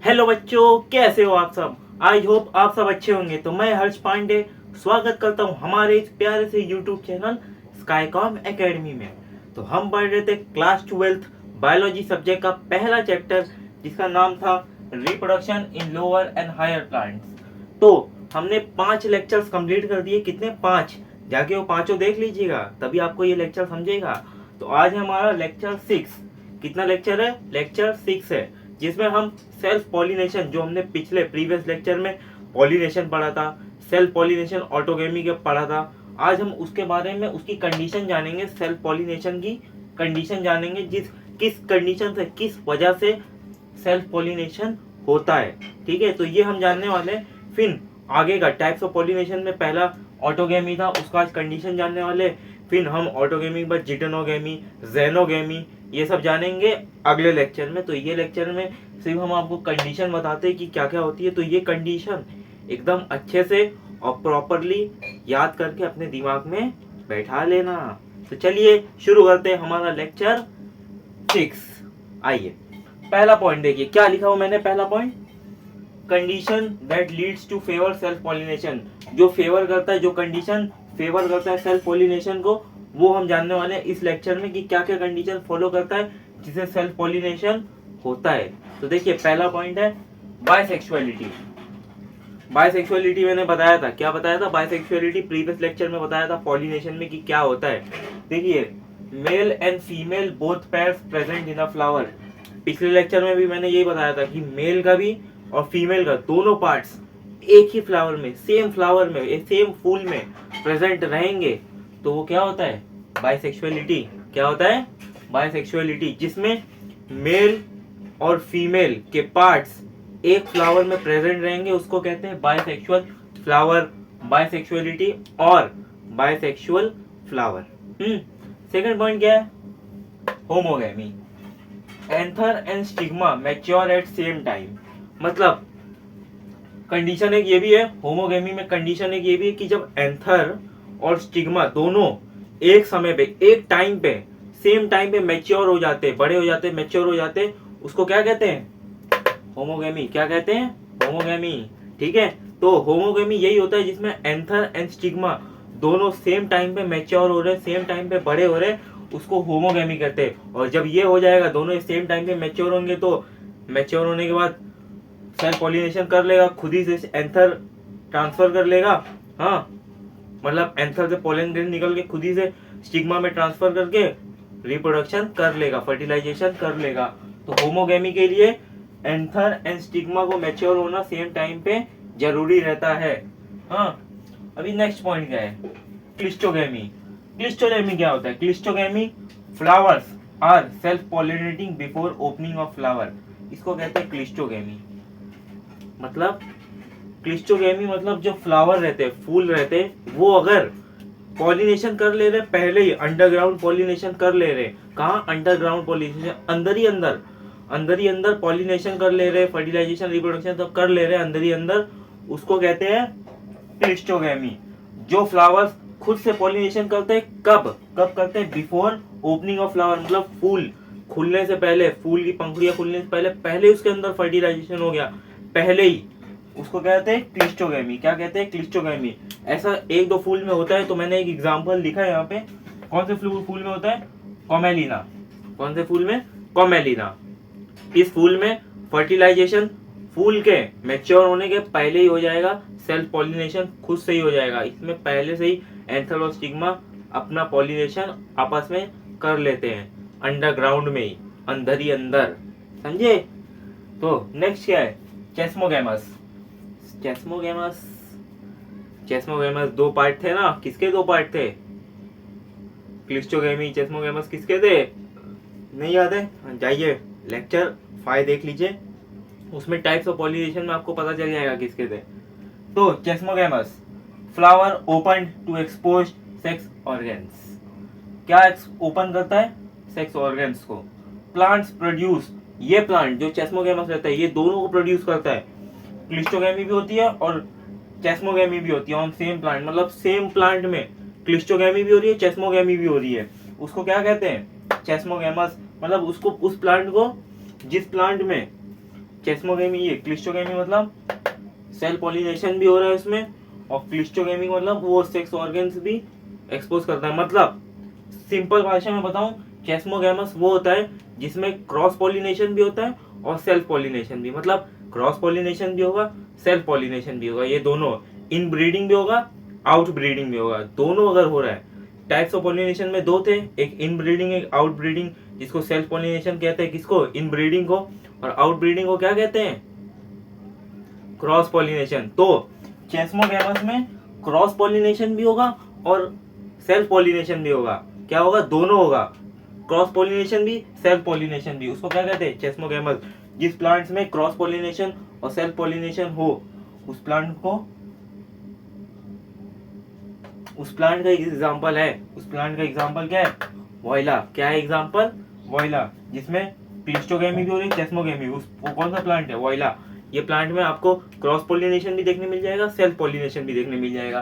Hello बच्चों, कैसे हो आप सब। आई होप आप सब अच्छे होंगे। तो मैं हर्ष पांडे स्वागत करता हूँ हमारे इस प्यारे से यूट्यूब चैनल स्काईकॉम एकेडमी में। तो हम पढ़ रहे थे क्लास 12 बायोलॉजी सब्जेक्ट का पहला चैप्टर, जिसका नाम था reproduction in lower and higher plants. तो हमने 5 लेक्चर्स कंप्लीट कर दिए। कितने? 5। जाके वो पांचों देख लीजिएगा, तभी आपको ये लेक्चर समझेगा। तो आज है हमारा लेक्चर 6। कितना लेक्चर है? लेक्चर 6 है, जिसमें हम सेल्फ पॉलिनेशन, जो हमने पिछले प्रीवियस लेक्चर में पॉलिनेशन पढ़ा था, सेल्फ पॉलिनेशन ऑटोगेमी के पढ़ा था, आज हम उसके बारे में उसकी कंडीशन जानेंगे। सेल्फ पॉलिनेशन की कंडीशन जानेंगे, किस कंडीशन से, किस वजह से सेल्फ पॉलिनेशन होता है। ठीक है, तो ये हम जानने वाले हैं। फिर आगे का टाइप्स ऑफ पॉलिनेशन में पहला ऑटोगेमी था, उसका आज कंडीशन जानने वाले। फिर हम ऑटोगेमी के बाद जिटेनोगेमी, जेनोगेमी, ये सब जानेंगे अगले लेक्चर में। तो ये लेक्चर में सिर्फ हम आपको कंडीशन बताते हैं कि क्या क्या होती है। तो ये कंडीशन एकदम अच्छे से और प्रॉपरली याद करके अपने दिमाग में बैठा लेना। तो चलिए शुरू करते हैं हमारा लेक्चर 6। आइए, पहला पॉइंट देखिए क्या लिखा हुआ मैंने। पहला point, condition that leads to favour self pollination. जो फेवर करता है, जो कंडीशन फेवर करता है सेल्फ पॉलिनेशन को, वो हम जानने वाले हैं इस लेक्चर में कि क्या क्या कंडीशन फॉलो करता है जिससे सेल्फ पॉलिनेशन होता है। तो देखिए पहला पॉइंट है बायसेक्सुअलिटी। बायसेक्सुअलिटी मैंने बताया था, क्या बताया था? बायसेक्सुअलिटी प्रीवियस लेक्चर में बताया था पॉलिनेशन में कि क्या होता है। देखिए, male and female both pairs present in a flower. पिछले लेक्चर में भी मैंने यही बताया था कि मेल का भी और फीमेल का दोनों पार्ट्स एक ही फ्लावर में, सेम फ्लावर में, सेम फूल में प्रेजेंट रहेंगे तो वो क्या होता है? बायसेक्सुअलिटी। क्या होता है? बायसेक्सुअलिटी, जिसमें मेल और फीमेल के पार्ट्स एक फ्लावर में प्रेजेंट रहेंगे, उसको कहते हैं बायसेक्सुअल फ्लावर, बायसेक्सुअलिटी और बायसेक्सुअल फ्लावर। सेकंड पॉइंट क्या है? Homogamy. Anther and stigma mature at same time. मतलब कंडीशन एक ये भी है होमोगेमी में, कंडीशन एक ये भी है कि जब एंथर और स्टिग्मा दोनों एक समय पे, एक टाइम पे, सेम टाइम पे मैच्योर हो जाते, बड़े हो जाते, मैच्योर हो जाते, उसको क्या कहते हैं? होमोगेमी। क्या कहते हैं? होमोगेमी। ठीक है, तो होमोगेमी यही होता है जिसमें एंथर एंड स्टिग्मा दोनों सेम टाइम पे मैच्योर हो रहे, सेम टाइम पे बड़े हो रहे, उसको होमोगेमी कहते हैं। और जब ये हो जाएगा, दोनों सेम टाइम पे मैच्योर होंगे, तो मैच्योर होने के बाद सेल्फ पॉलिनेशन कर लेगा, खुद ही से एंथर ट्रांसफर कर लेगा। हाँ, मतलब एंथर से पोलन ग्रेन निकल के खुद ही से स्टिग्मा में ट्रांसफर करके रिप्रोडक्शन कर लेगा, फर्टिलाइजेशन कर लेगा। तो होमोगेमी के लिए एंथर एंड स्टिग्मा को मैच्योर होना सेम टाइम पे जरूरी रहता है। हाँ, अभी नेक्स्ट पॉइंट क्या है? क्लिस्टोगेमी। क्लिस्टोगेमी क्या होता है? Cleistogamy, flowers are self pollinating before opening of flower, इसको कहते हैं क्लिस्टोगेमी। मतलब क्लिस्टोगेमी मतलब जो फ्लावर रहते हैं, फूल रहते हैं, वो अगर पॉलिनेशन कर ले रहे पहले ही, अंडरग्राउंड पॉलिनेशन कर ले रहे। कहाँ? अंडरग्राउंड पॉलिनेशन, अंदर ही अंदर पॉलिनेशन कर ले रहे, फर्टिलाइजेशन रिप्रोडक्शन सब कर ले रहे अंदर ही अंदर, उसको कहते हैं क्लिस्टोगेमी। जो फ्लावर्स खुद से पॉलिनेशन करते हैं, कब कब करते हैं? बिफोर ओपनिंग ऑफ फ्लावर, मतलब फूल खुलने से पहले, फूल की पंखुड़ियां खुलने से पहले उसके अंदर फर्टिलाइजेशन हो गया, पहले ही, उसको कहते हैं क्लिस्टोगेमी। क्या कहते हैं? क्लिस्टोगेमी। ऐसा एक दो फूल में होता है, तो मैंने एक एग्जांपल लिखा है यहाँ पे। कौन से फूल में होता है? कॉमेलिना। कौन से फूल में? कॉमेलिना। इस फूल में फर्टिलाइजेशन फूल के मैच्योर होने के पहले ही हो जाएगा, सेल्फ पॉलिनेशन खुद से ही हो जाएगा। इसमें पहले से ही एंथर और स्टिग्मा अपना पॉलिनेशन आपस में कर लेते हैं, अंडरग्राउंड में ही, अंदर ही अंदर। समझे? तो नेक्स्ट क्या है? चेस्मोगेमस। चेस्मोगेमस, चेस्मोगेमस दो पार्ट थे ना। किसके दो पार्ट थे? क्लिस्टोगेमी, चेस्मोगेमस किसके थे? नहीं याद है? जाइए लेक्चर 5 देख लीजिए, उसमें टाइप्स ऑफ पॉलिनेशन में आपको पता चल जाएगा किसके थे। तो chasmogamous, flower open to expose sex organs. क्या ओपन करता है? सेक्स ऑर्गन्स को। प्लांट्स प्रोड्यूस, ये प्लांट जो चेस्मोगेमस रहता है, ये दोनों को प्रोड्यूस करता है। क्लिस्टोगेमी भी होती है और चेस्मोगेमी भी होती है ऑन सेम प्लांट, मतलब सेम प्लांट में क्लिस्टोगेमी भी हो रही है, चेस्मोगेमी भी हो रही है। उसको क्या कहते हैं? चेस्मोगेमस। मतलब उसको, उस प्लांट को, जिस प्लांट में चेस्मोगेमी, ये क्लिस्टोगेमी मतलब सेल पॉलिनेशन भी हो रहा है उसमें, और क्लिस्टोगेमी मतलब वो सेक्स ऑर्गन्स भी एक्सपोज करता है। मतलब सिंपल भाषा में बताऊं, चेस्मोगेमस वो होता है जिसमें क्रॉस पॉलिनेशन भी होता है और सेल्फ पॉलिनेशन भी। मतलब क्रॉस पॉलिनेशन भी होगा, सेल्फ पॉलिनेशन भी होगा, ये दोनों। इन ब्रीडिंग भी होगा, आउट ब्रीडिंग भी होगा, दोनों अगर हो रहा है। टाइप्स ऑफ पॉलिनेशन में दो थे, एक इन ब्रीडिंग, एक आउट ब्रीडिंग, जिसको सेल्फ पॉलिनेशन कहते हैं, किसको, इन ब्रीडिंग को, और आउट ब्रीडिंग को क्या कहते हैं, क्रॉस पॉलिनेशन। तो चेस्मोगेमस में क्रॉस पॉलिनेशन भी होगा और सेल्फ पॉलिनेशन भी होगा। क्या होगा, दोनों होगा, क्रॉस पॉलिनेशन भी, सेल्फ पॉलिनेशन भी। उसको क्या कहते हैं, चेस्मोगेमस। जिस प्लांट्स में क्रॉस पॉलिनेशन और सेल्फ पॉलिनेशन हो, उस प्लांट का एक एग्जांपल है, उस प्लांट का एग्जांपल क्या है, वॉइला। क्या है एग्जांपल, वॉइला, जिसमें क्लिस्टोगेमी भी हो रही है, चेस्मोगेमी। वो कौन सा प्लांट है, वॉइला। ये प्लांट में आपको क्रॉस पॉलिनेशन भी देखने मिल जाएगा, सेल्फ पॉलिनेशन भी देखने मिल जाएगा।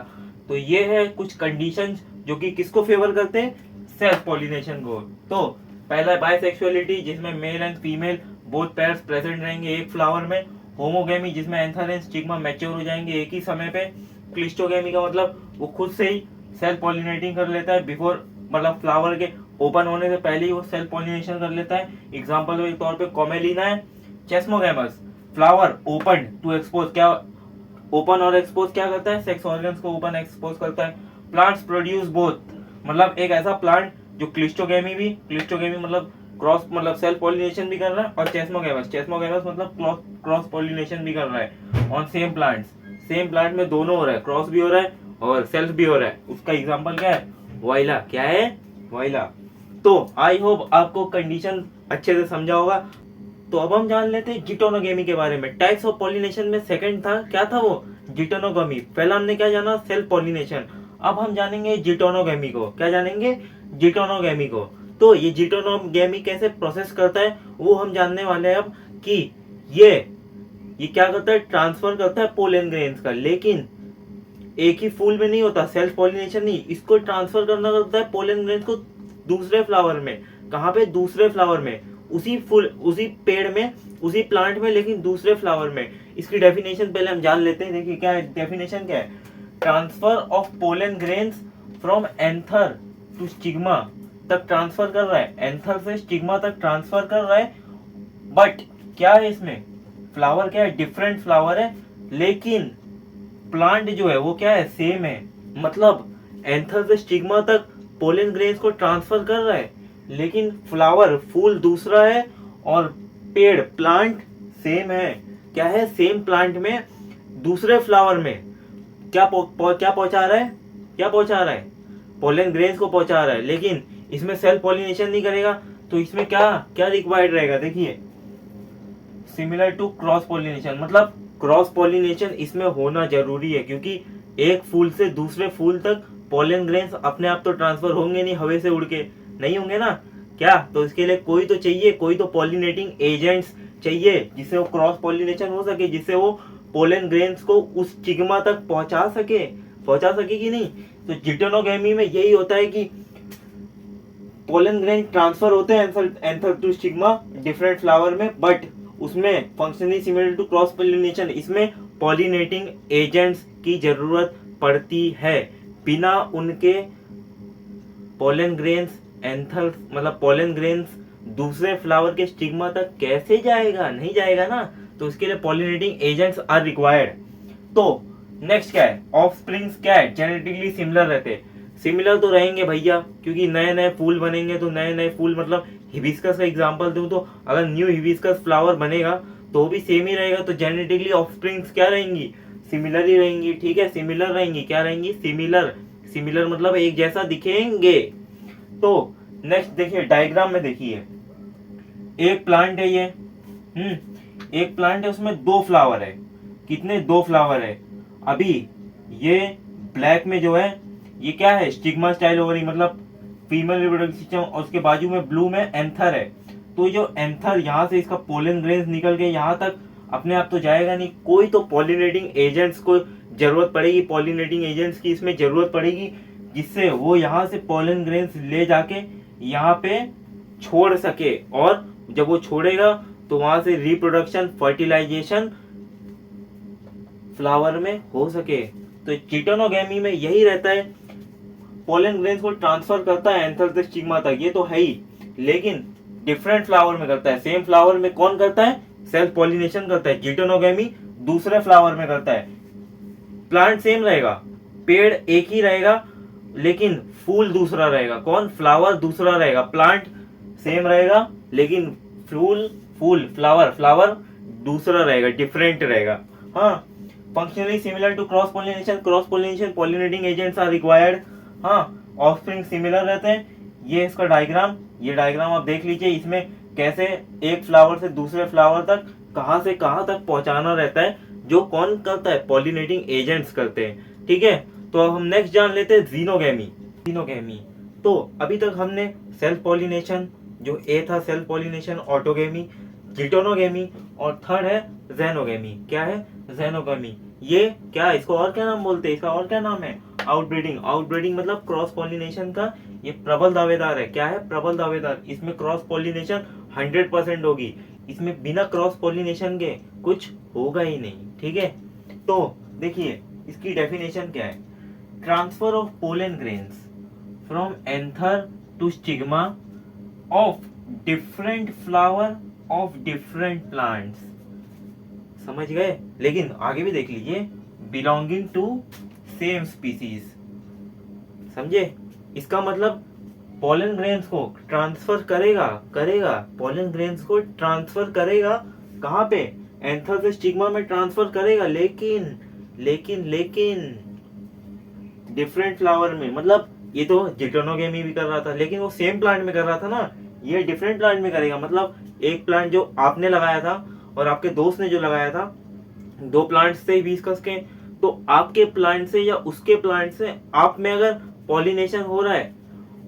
तो ये है कुछ कंडीशंस जो कि किसको फेवर करते हैं, सेल्फ पॉलिनेशन को। तो पहला बाइसेक्सुअलिटी, जिसमें male and female both pairs present रहेंगे एक फ्लावर में। होमोगेमी, जिसमें एंथर एंड स्टिग्मा मैच्योर हो जाएंगे एक ही समय पे। क्लिस्टोगेमी का मतलब वो खुद से ही सेल्फ पॉलिनेटिंग कर लेता है, बिफोर मतलब फ्लावर के ओपन होने से पहले ही वो सेल्फ पॉलिनेशन कर लेता है। एग्जांपल के तौर पे कोमेलिना है। Chasmogamous, flower open to expose, क्या ओपन और एक्सपोज क्या करता है, सेक्स ऑर्गन्स को ओपन एक्सपोज करता है। प्लांट्स प्रोड्यूस बोथ, मतलब एक ऐसा प्लांट जो क्लिस्टोगेमी मतलब क्रॉस मतलब सेल्फ पॉलिनेशन भी कर रहा है, और चेस्मोगेमस मतलब क्रॉस पॉलिनेशन भी कर रहा है on same plants. Same plant में दोनों हो रहा है, क्रॉस भी हो रहा है और सेल्फ भी हो रहा है। उसका एग्जांपल क्या है, वॉइला। क्या है, वॉइला। तो आई होप आपको कंडीशन अच्छे से समझा होगा। तो अब हम जान लेते हैं जिटोनोगेमी के बारे में। टाइप्स ऑफ पॉलिनेशन में सेकंड था, क्या था वो, जिटोनोगेमी। पहला हमने क्या जाना, सेल्फ पॉलिनेशन। अब हम जानेंगे जिटोनोगेमी को। क्या जानेंगे, जिटोनोगेमी को। तो ये जिटोनोगेमी कैसे प्रोसेस करता है वो हम जानने वाले हैं अब, कि ये क्या करता है, ट्रांसफर करता है पोलन ग्रेन्स का। लेकिन एक ही फूल में नहीं होता, सेल्फ पॉलिनेशन नहीं, इसको ट्रांसफर करना करता है पोलन ग्रेन्स को दूसरे फ्लावर में। कहाँ पे, दूसरे फ्लावर में, उसी फूल, उसी पेड़ में, उसी प्लांट में, लेकिन दूसरे फ्लावर में। इसकी डेफिनेशन पहले हम जान लेते हैं। देखिए क्या है डेफिनेशन, क्या है, transfer of pollen grains from anther to stigma तक ट्रांसफर कर रहा है, एंथर से स्टिग्मा तक ट्रांसफर कर रहा है। बट क्या है इसमें, फ्लावर क्या है, डिफरेंट फ्लावर है, लेकिन प्लांट जो है वो क्या है, सेम है। मतलब एंथर से स्टिग्मा तक पोलन ग्रेन्स को ट्रांसफर कर रहा है, लेकिन फ्लावर, फूल दूसरा है और पेड़, प्लांट सेम है। क्या है, सेम प्लांट में दूसरे फ्लावर में क्या पहुंचा रहा है, पोलन ग्रेन्स को पहुंचा रहा है, लेकिन इसमें सेल्फ पॉलिनेशन नहीं करेगा। तो इसमें क्या रिक्वायर्ड रहेगा, देखिए, सिमिलर टू क्रॉस पॉलिनेशन। मतलब क्रॉस पॉलिनेशन इसमें होना जरूरी है, क्योंकि एक फूल से दूसरे फूल तक पोलन ग्रेन्स अपने आप तो ट्रांसफर होंगे नहीं, हवा से उड़ के नहीं होंगे ना, क्या, तो इसके लिए कोई तो चाहिए, कोई तो पॉलिनेटिंग एजेंट्स चाहिए, जिससे वो क्रॉस पॉलिनेशन हो सके, जिससे वो पोलन ग्रेन्स को उस स्टिग्मा तक पहुंचा सके कि नहीं। तो जिटोनोगेमी में यही होता है कि पोलन ग्रेन ट्रांसफर होते हैं anther to stigma different flower में, बट उसमें functionally similar to cross pollination, इसमें पॉलिनेटिंग एजेंट्स की जरूरत पड़ती है। बिना उनके पोलन ग्रेन्स एंथर मतलब पोलन ग्रेन्स दूसरे फ्लावर के स्टिग्मा तक कैसे जाएगा, नहीं जाएगा ना। तो इसके लिए पॉलिनेटिंग एजेंट्स आर रिक्वायर्ड। तो नेक्स्ट क्या है, ऑफस्प्रिंग्स क्या है, जेनेटिकली सिमिलर रहते। सिमिलर तो रहेंगे भैया, क्योंकि नए नए फूल बनेंगे, तो नए नए फूल मतलब हिबिस्कस का एग्जांपल दूं तो अगर न्यू हिबिस्कस फ्लावर बनेगा तो भी सेम ही रहेगा। तो जेनेटिकली ऑफस्प्रिंग्स क्या रहेंगी, सिमिलर ही रहेंगी। ठीक है, सिमिलर रहेंगी, क्या रहेंगी, सिमिलर मतलब एक जैसा दिखेंगे। तो नेक्स्ट देखिए, डायग्राम में देखिए, एक प्लांट है ये, एक प्लांट है, उसमें 2 फ्लावर है। कितने, 2 फ्लावर है। अभी ये ब्लैक में जो है ये क्या है, स्टिग्मा स्टाइल ओवरी, मतलब फीमेल रिप्रोडक्टिव सिस्टम, और उसके बाजू में ब्लू में एंथर है। तो जो एंथर यहाँ से इसका पोलन ग्रेन्स निकल के यहाँ तक अपने आप तो जाएगा नहीं, कोई तो पॉलिनेटिंग एजेंट्स को जरूरत पड़ेगी, पॉलिनेटिंग एजेंट्स की इसमें जरूरत पड़ेगी, जिससे वो यहाँ से पोलन ग्रेन्स ले जाके यहाँ पे छोड़ सके। और जब वो छोड़ेगा तो वहां से रिप्रोडक्शन फर्टिलाइजेशन फ्लावर में हो सके। तो चिटोनोगेमी में यही रहता है, पोलन ग्रेन्स को ट्रांसफर करता है एंथर से स्टिग्मा तक, ये तो है ही, लेकिन डिफरेंट फ्लावर में करता है। सेम फ्लावर में कौन करता है? सेल्फ पॉलिनेशन करता है। चिटोनोगेमी दूसरे फ्लावर में करता है। प्लांट सेम रहेगा, पेड़ एक ही रहेगा, लेकिन फूल दूसरा रहेगा। कौन? फ्लावर दूसरा रहेगा। प्लांट सेम रहेगा, लेकिन फूल फ्लावर दूसरा रहेगा, डिफरेंट रहेगा। हाँ, functionally similar to cross pollination pollinating agents are required. हाँ, ऑफस्प्रिंग सिमिलर रहते हैं। ये इसका डायग्राम, ये डायग्राम आप देख लीजिए, इसमें कैसे एक फ्लावर से दूसरे फ्लावर तक कहां से कहां तक पहुंचाना रहता है, जो कौन करता है? पॉलिनेटिंग एजेंट्स करते हैं। ठीक है, तो अब हम नेक्स्ट जान लेते हैं जीनोगेमी। तो अभी तक हमने सेल्फ पॉलिनेशन, जो ए था सेल्फ पॉलिनेशन, ऑटोगेमी, चिटोनोगेमी, और थर्ड है जेनोगेमी। क्या है? जेनोगेमी। ये क्या, इसको और क्या नाम बोलते हैं? इसका और क्या नाम है? आउटब्रीडिंग मतलब क्रॉस पॉलिनेशन का ये प्रबल दावेदार है। क्या है? प्रबल दावेदार। इसमें क्रॉस पॉलिनेशन 100% होगी। इसमें बिना क्रॉस पॉलिनेशन के कुछ होगा ही नहीं। ठीक है, तो देखिए इसकी डेफिनेशन क्या है। Transfer of pollen grains from anther to stigma of different flower of different plants. समझ गए? लेकिन आगे भी देख लीजिए, बिलोंगिंग टू सेम स्पीसीज। समझे? इसका मतलब पोलन ग्रेन्स को ट्रांसफर करेगा पोलन ग्रेन्स को ट्रांसफर करेगा कहाँ पे? एंथर से स्टिग्मा में ट्रांसफर करेगा, लेकिन डिफरेंट फ्लावर में। मतलब ये तो चिटोनोगेमी भी कर रहा था, लेकिन वो सेम प्लांट में कर रहा था ना, ये डिफरेंट प्लांट में करेगा। मतलब एक प्लांट जो आपने लगाया था और आपके दोस्त ने जो लगाया था, दो प्लांट से हिबिस्कस के, तो आपके प्लांट से या उसके प्लांट से आप में अगर पॉलिनेशन हो रहा है,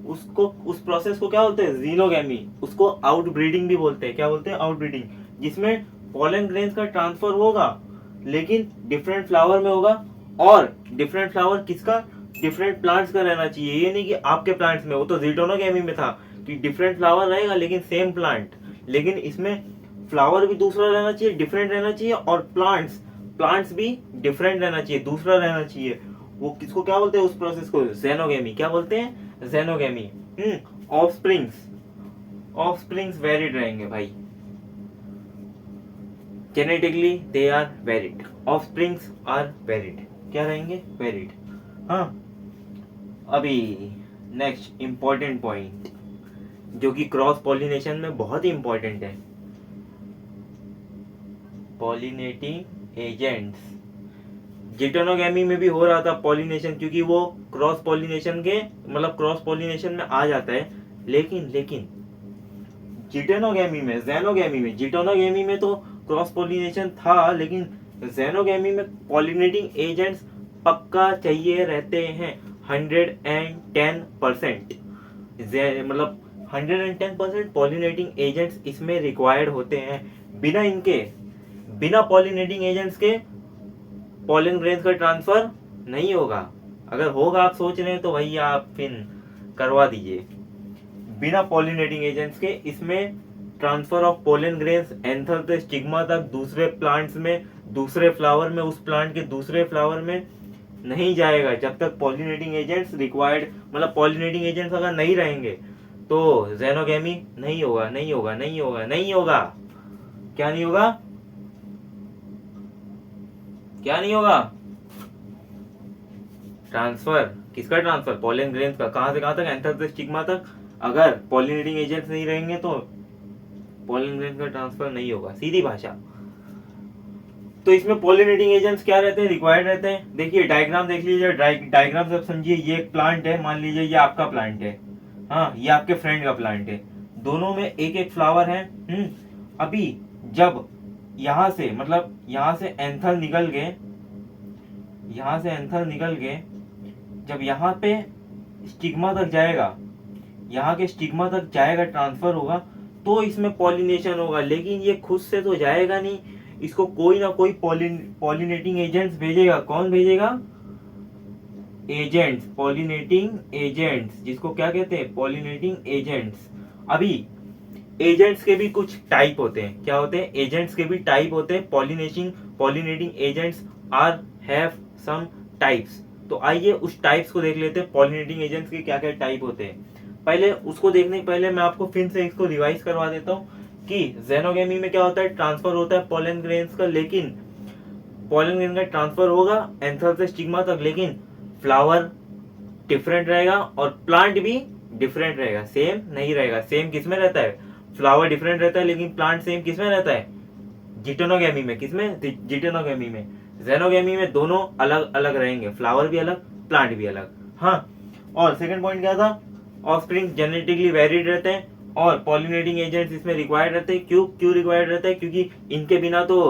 उसको, उस प्रोसेस को क्या बोलते हैं? जीनोगेमी। उसको आउटब्रीडिंग भी बोलते हैं। क्या बोलते हैं? आउटब्रीडिंग, जिसमें पोलन ग्रेन्स का ट्रांसफर होगा, लेकिन डिफरेंट फ्लावर में होगा। और डिफरेंट फ्लावर किसका? डिफरेंट प्लांट्स का रहना चाहिए। ये नहीं कि आपके प्लांट्स में, वो तो जीटोनोगेमी में था कि डिफरेंट फ्लावर रहेगा लेकिन सेम प्लांट। लेकिन इसमें फ्लावर भी दूसरा रहना चाहिए, डिफरेंट रहना चाहिए, और प्लांट्स भी डिफरेंट रहना चाहिए, दूसरा रहना चाहिए। वो किसको क्या बोलते हैं? उस प्रोसेस को जेनोगेमी। क्या बोलते हैं? जेनोगेमी। ऑफस्प्रिंग्स वेरिड रहेंगे भाई, genetically they are varied. Offsprings are varied. क्या रहेंगे? वेरिड। हाँ, अभी नेक्स्ट इंपॉर्टेंट पॉइंट, जो कि क्रॉस पॉलिनेशन में बहुत ही इंपॉर्टेंट है, पॉलिनेटिंग एजेंट्स। जिटोनोगेमी में भी हो रहा था पॉलिनेशन, क्योंकि वो क्रॉस पॉलिनेशन के, मतलब क्रॉस पॉलिनेशन में आ जाता है। लेकिन जिटोनोगेमी में, जिटोनोगेमी में तो क्रॉस पॉलिनेशन था, लेकिन जेनोगेमी में पॉलिनेटिंग एजेंट्स पक्का चाहिए रहते हैं 110%। मतलब 110% पॉलिनेटिंग एजेंट्स इसमें रिक्वायर्ड होते हैं। बिना पॉलिनेटिंग एजेंट्स के पोलन ग्रेन्स का ट्रांसफर नहीं होगा। अगर होगा, आप सोच रहे हैं, तो भैया आप फिर करवा दीजिए। बिना पॉलिनेटिंग एजेंट्स के इसमें transfer of pollen grains anther से स्टिग्मा तक, दूसरे प्लांट्स में, दूसरे फ्लावर में, उस प्लांट के दूसरे फ्लावर में नहीं जाएगा जब तक पॉलिनेटिंग एजेंट्स रिक्वायर्ड, मतलब पॉलिनेटिंग एजेंट्स अगर नहीं रहेंगे तो जेनोगेमी नहीं होगा। क्या नहीं होगा? ट्रांसफर किसका? ट्रांसफर पोलन ग्रेन्स का। कहां से कहां तक? एंथर से स्टिग्मा तक। अगर पॉलिनेटिंग एजेंट्स नहीं रहेंगे तो पोलन ग्रेन्स का ट्रांसफर नहीं होगा, सीधी भाषा। तो इसमें पॉलिनेटिंग एजेंट्स क्या रहते हैं? रिक्वायर्ड रहते हैं। देखिए डायग्राम देख लीजिए, डायग्राम से समझिए, ये एक प्लांट है, मान लीजिए ये आपका प्लांट है, हाँ, ये आपके फ्रेंड का प्लांट है, दोनों में एक एक फ्लावर है। अभी जब यहाँ से, मतलब यहाँ से एंथर निकल गए, जब यहाँ पे स्टिग्मा तक जाएगा, यहाँ के स्टिग्मा तक जाएगा, ट्रांसफर होगा, तो इसमें पॉलिनेशन होगा। लेकिन ये खुद से तो जाएगा नहीं, इसको कोई ना कोई पॉलिनेटिंग एजेंट्स भेजेगा। कौन भेजेगा? एजेंट्स, पॉलिनेटिंग एजेंट्स, जिसको क्या कहते हैं? Pollinating agents. अभी एजेंट्स के भी कुछ टाइप होते हैं। क्या होते हैं? एजेंट्स के भी टाइप होते हैं। Pollinating agents are have some types. तो आइए उस टाइप्स को देख लेते हैं, पॉलिनेटिंग एजेंट्स के क्या क्या टाइप होते हैं। पहले उसको देखने के पहले मैं आपको फिर से इसको रिवाइज करवा देता हूँ कि जेनोगेमी में क्या होता है, ट्रांसफर होता है पोलन ग्रेन्स का, लेकिन पोलन ग्रेन का ट्रांसफर होगा एंथर से स्टिग्मा तक, लेकिन फ्लावर डिफरेंट रहेगा और प्लांट भी डिफरेंट रहेगा, सेम नहीं रहेगा। सेम किसमें रहता है? फ्लावर डिफरेंट रहता है, लेकिन प्लांट सेम किसमें रहता है? जिटेनोगेमी में। किसमें? जिटेनोगेमी में। जेनोगेमी में दोनों अलग अलग रहेंगे, फ्लावर भी अलग, प्लांट भी अलग। हाँ, और सेकंड पॉइंट क्या था? ऑफस्प्रिंग जेनेटिकली वेरिड रहते हैं और पॉलिनेटिंग एजेंट्स इसमें रिक्वायर्ड रहते हैं। क्यों रिक्वायर्ड रहते हैं? क्योंकि इनके बिना तो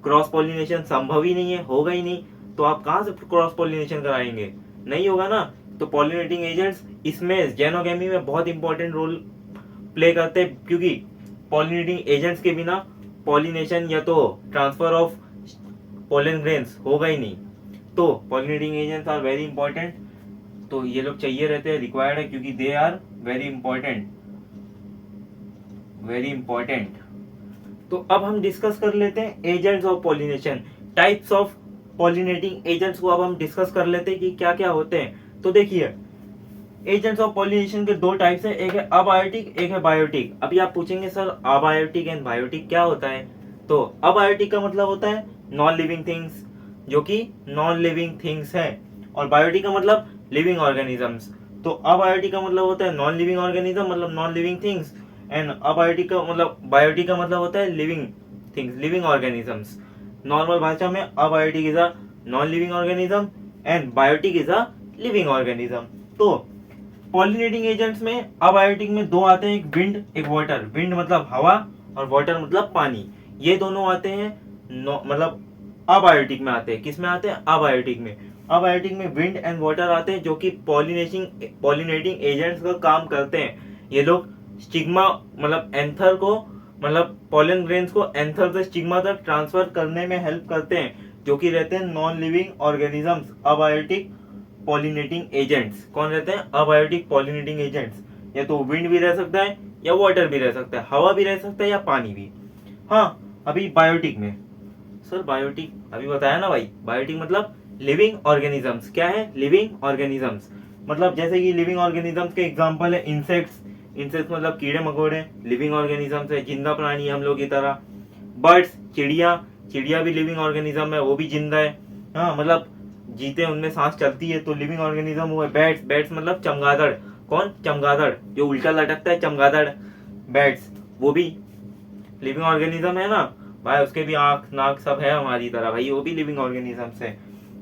क्रॉस पॉलिनेशन संभव ही नहीं है, होगा ही नहीं। तो आप कहाँ से क्रॉस पॉलिनेशन कराएंगे? नहीं होगा ना। तो पॉलिनेटिंग एजेंट्स इसमें जेनोगेमी में बहुत इंपॉर्टेंट रोल प्ले करते हैं, क्योंकि पॉलिनेटिंग एजेंट्स के बिना पॉलिनेशन या तो ट्रांसफर ऑफ पोलन ग्रेन्स होगा ही नहीं। तो pollinating agents are very important. तो ये लोग चाहिए रहते हैं, रिक्वायर्ड है, क्योंकि they are very important, very important. तो अब हम डिस्कस कर लेते हैं agents of pollination, types of pollinating agents को अब हम डिस्कस कर लेते हैं कि क्या क्या होते हैं। तो देखिए, एजेंट्स ऑफ पॉलिनेशन के दो टाइप्स है, एक है अबायोटिक, एक है बायोटिक। अभी आप पूछेंगे सर अबायोटिक एंड बायोटिक क्या होता है? तो अबायोटिक का मतलब होता है नॉन लिविंग थिंग्स, जो कि नॉन लिविंग थिंग्स है, और बायोटिक का मतलब लिविंग ऑर्गेनिजम्स। तो अबायोटिक का मतलब होता है नॉन लिविंग ऑर्गेनिज्म, मतलब non living things, and abiotic का मतलब बायोटिक का मतलब होता है living things, living organisms. Normal भाषा में abiotic is a non living organism and biotic is a living organism. तो पॉलिनेटिंग एजेंट्स में अबायोटिक में दो आते हैं, एक विंड एक वाटर। विंड मतलब हवा और वाटर मतलब पानी। ये दोनों आते हैं मतलब अबायोटिक में आते हैं। किस में आते हैं? अबायोटिक में। अबायोटिक में विंड एंड वाटर आते हैं, जो कि पॉलिनेटिंग एजेंट्स का काम करते हैं। ये लोग स्टिग्मा मतलब एंथर को मतलब पोलन ग्रेन्स को एंथर से स्टिग्मा तक ट्रांसफर करने में हेल्प करते हैं, जो कि रहते हैं non living organisms, abiotic pollinating agents. कौन रहते हैं? Abiotic pollinating agents. या तो विंड भी रह सकता है या वाटर भी रह सकता है, हवा भी रह सकता है या पानी भी। हाँ, अभी बायोटिक में सर, बायोटिक अभी बताया ना भाई, बायोटिक मतलब लिविंग ऑर्गेनिजम्स। क्या है? Living organisms. मतलब जैसे कि लिविंग ऑर्गेनिजम्स के एग्जांपल है इंसेक्ट्स। इंसेक्ट्स मतलब कीड़े मकोड़े, लिविंग ऑर्गेनिजम्स है, जिंदा प्राणी हम लोग की तरह। बर्ड्स, चिड़िया, चिड़िया भी लिविंग ऑर्गेनिज्म है, वो भी जिंदा है। हाँ, मतलब जीते, उनमें सांस चलती है, तो लिविंग ऑर्गेनिज्म हुआ। बैट्स, बैट्स मतलब चमगादड़। कौन? चमगादड़, जो उल्टा लटकता है, चमगादड़। बैट्स वो भी लिविंग ऑर्गेनिज्म है ना भाई, उसके भी आंख नाक सब है हमारी तरह भाई, वो भी लिविंग ऑर्गेनिजम्स है।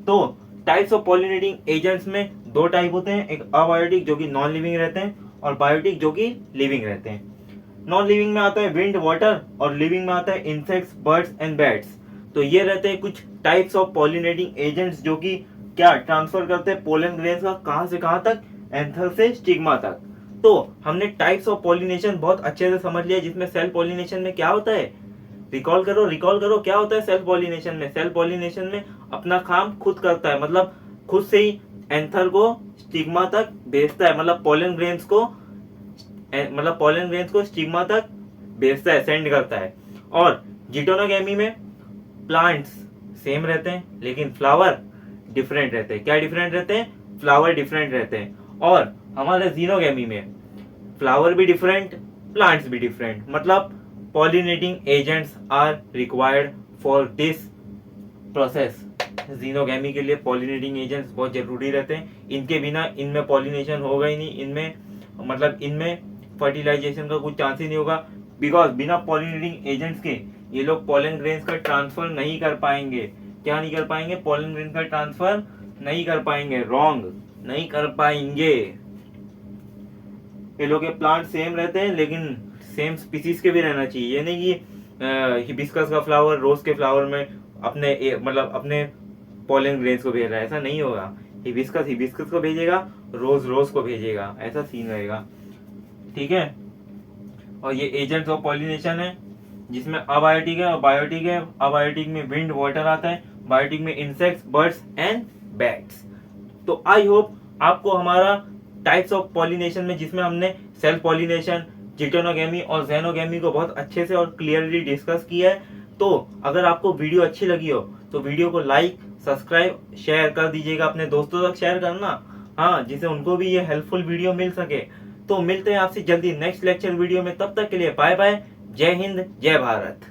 तो टाइप्स ऑफ पॉलिनेटिंग एजेंट्स में दो टाइप होते हैं, एक अबायोटिक जो कि नॉन लिविंग रहते हैं, और बायोटिक जो कि लिविंग रहते हैं। नॉन लिविंग में आता है विंड वाटर, और लिविंग में आता है इंसेक्ट्स बर्ड्स एंड बैट्स। तो ये रहते हैं कुछ टाइप्स ऑफ पॉलिनेटिंग एजेंट्स, जो कि क्या ट्रांसफर करते हैं पोलन ग्रेन्स का कहां से कहां तक? एंथर से स्टिग्मा तक। तो हमने टाइप्स ऑफ पॉलिनेशन बहुत अच्छे से समझ लिया, जिसमें सेल्फ पॉलिनेशन में क्या होता है? रिकॉल करो क्या होता है सेल्फ पॉलिनेशन में? सेल्फ पॉलिनेशन में अपना काम खुद करता है, मतलब खुद से ही एंथर को स्टिग्मा तक भेजता है, मतलब पोलन ग्रेन्स को स्टिग्मा तक भेजता है, सेंड करता है। और जिटोनोगेमी में प्लांट्स सेम रहते हैं, लेकिन फ्लावर डिफरेंट रहते हैं। क्या डिफरेंट रहते हैं? फ्लावर डिफरेंट रहते हैं। और हमारे जीनोगेमी में फ्लावर भी डिफरेंट, प्लांट्स भी डिफरेंट, मतलब pollinating agents are required for this process. Xenogamy के लिए पॉलिनेटिंग एजेंट्स बहुत जरूरी रहते हैं, इनके बिना इनमें पॉलिनेशन होगा ही नहीं, इनमें फर्टिलाइजेशन का कुछ चांस ही नहीं होगा, बिकॉज बिना पॉलिनेटिंग एजेंट्स के ये लोग पोलन ग्रेन्स का ट्रांसफर नहीं कर पाएंगे। क्या नहीं कर पाएंगे? पोलन ग्रेन का ट्रांसफर नहीं कर पाएंगे, रॉन्ग, नहीं कर पाएंगे। ये लोग के प्लांट सेम रहते हैं, लेकिन सेम स्पीसीज के भी रहना चाहिए। ये नहीं कि हिबिस्कस का फ्लावर रोज के फ्लावर में अपने पोलन ग्रेन्स को भेज रहा है, ऐसा नहीं होगा। हिबिस्कस को भेजेगा, रोज को भेजेगा, ऐसा सीन रहेगा। ठीक है। और ये एजेंट्स ऑफ पॉलिनेशन है, जिसमें अबायोटिक है और बायोटिक है। अबायोटिक में विंड वाटर आता है, बायोटिक में इंसेक्ट्स बर्ड्स एंड बैट्स। तो आई होप आपको हमारा टाइप्स ऑफ पॉलिनेशन में, जिसमें हमने सेल्फ पॉलिनेशन, जिटेनोगेमी और जेनोगेमी को बहुत अच्छे से और क्लियरली डिस्कस किया है। तो अगर आपको वीडियो अच्छी लगी हो तो वीडियो को लाइक, सब्सक्राइब, शेयर कर दीजिएगा, अपने दोस्तों तक शेयर करना, हाँ, जिससे उनको भी ये हेल्पफुल वीडियो मिल सके। तो मिलते हैं आपसे जल्दी नेक्स्ट लेक्चर वीडियो में, तब तक के लिए बाय बाय। जय हिंद, जय भारत।